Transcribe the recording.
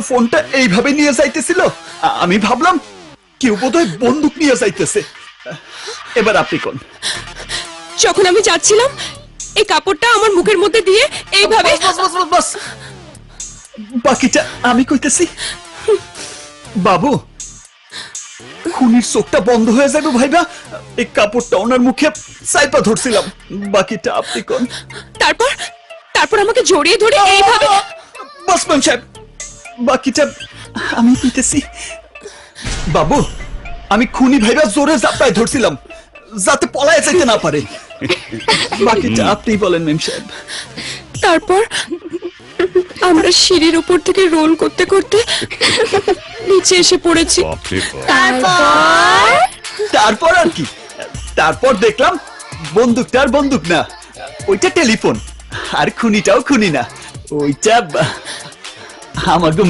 ফোনটা এইভাবে নিয়ে যাইতেছিল, আমি ভাবলাম কেউ বোধহয় বন্দুক নিয়ে যাইতেছে। এবার আপনি কোন? যখন আমি যাচ্ছিলাম এই কাপড়টা আমার মুখের মধ্যে দিয়ে এইভাবে। বাস, বাকিটা আমি কইতেছি। বাবু, খুনির চোখটা বন্ধ হয়ে যাবে ভাইবা, এই কাপড়টা ওনার মুখে চাইপা ধরছিলাম। বাকিটা আপনি কোন? তারপর তারপর আমাকে জড়িয়ে ধরে এইভাবে। বসমান সাহেব, বাকিটা আমি কইতেছি। বাবু, আমি খুনি ভাইবা জোরে জাপায় ধরছিলাম যাতে পলায় যেতে না পারে। বাকিটা আপনি বলেন মেম সাহেব। তারপর আমরা সিঁড়ির উপর থেকে রোল করতে করতে নিচে এসে পড়েছি। তারপর আর কি? তারপর দেখলাম বন্দুকটা আর বন্দুক না, ওইটা টেলিফোন। আর খুনিটাও খুনি না, ওইটা আমাকে